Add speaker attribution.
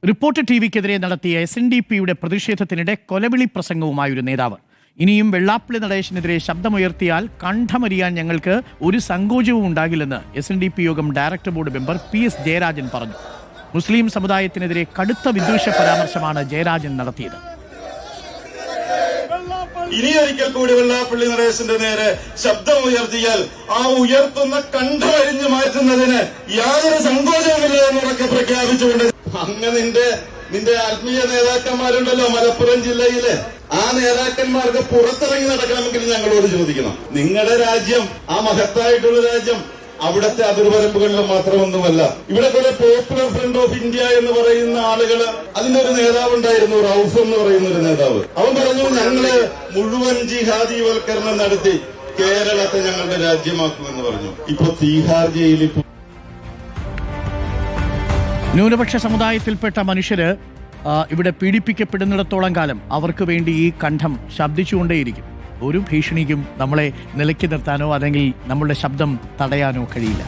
Speaker 1: Reporter ടിവിക്കെതിരെ നടത്തിയ SNDP-യുടെ പ്രതിഷേധത്തിനിടെ കൊലവിളി പ്രസംഗവുമായൊരു നേതാവ്. ഇനിയും വെള്ളാപ്പള്ളി നടേശനെതിരെ ശബ്ദമുയർത്തിയാൽ കണ്ഠമരിയാൻ ഞങ്ങൾക്ക് ഒരു സങ്കോചവും ഉണ്ടാകില്ലെന്ന് SNDP യോഗം director board member PS Jayarajan പറഞ്ഞു. മുസ്ലിം സമുദായത്തിനെതിരെ കടുത്ത വിദ്വേഷ പരാമർശമാണ് ജയരാജൻ നടത്തിയത്.
Speaker 2: ഇനിയൊരിക്കൽ കൂടി വെള്ളാപ്പള്ളി നടേശന്റെ നേരെ ശബ്ദമുയർത്തിയാൽ ആ ഉയർത്തുന്ന കണ്ഠമരിഞ്ഞു മാറ്റുന്നതിന് യാതൊരു സങ്കോചവുമില്ല എന്നൊക്കെ പ്രഖ്യാപിച്ചുകൊണ്ട് അങ്ങ് നിന്റെ ആത്മീയ നേതാക്കന്മാരുണ്ടല്ലോ മലപ്പുറം ജില്ലയിലെ ആ നേതാക്കന്മാർക്ക് പുറത്തിറങ്ങി നടക്കണമെങ്കിൽ ഞങ്ങളോട് ചോദിക്കണം. നിങ്ങളുടെ രാജ്യം, ആ മഹത്തായിട്ടുള്ള രാജ്യം, അവിടുത്തെ അതിർവരമ്പുകളിൽ മാത്രമൊന്നുമല്ല. ഇവിടെ കുറെ പോപ്പുലർ ഫ്രണ്ട് ഓഫ് ഇന്ത്യ എന്ന് പറയുന്ന ആളുകള്, അതിന്റെ ഒരു നേതാവ് ഉണ്ടായിരുന്നു, റൌഫ് എന്ന് പറയുന്ന ഒരു നേതാവ്. അവൻ പറഞ്ഞു, ഞങ്ങള് മുഴുവൻ ജിഹാദിവൽക്കരണം നടത്തി കേരളത്തെ ഞങ്ങളുടെ രാജ്യമാക്കുമെന്ന് പറഞ്ഞു. ഇപ്പൊ തീഹാർ ജയിലിൽ
Speaker 1: ന്യൂനപക്ഷ സമുദായത്തിൽപ്പെട്ട മനുഷ്യര് ഇവിടെ പീഡിപ്പിക്കപ്പെടുന്നിടത്തോളം കാലം അവർക്ക് വേണ്ടി ഈ കണ്ഠം ശബ്ദിച്ചുകൊണ്ടേയിരിക്കും. ഒരു ഭീഷണിക്കും നമ്മളെ നിലയ്ക്ക് നിർത്താനോ അല്ലെങ്കിൽ നമ്മളുടെ ശബ്ദം തടയാനോ കഴിയില്ല.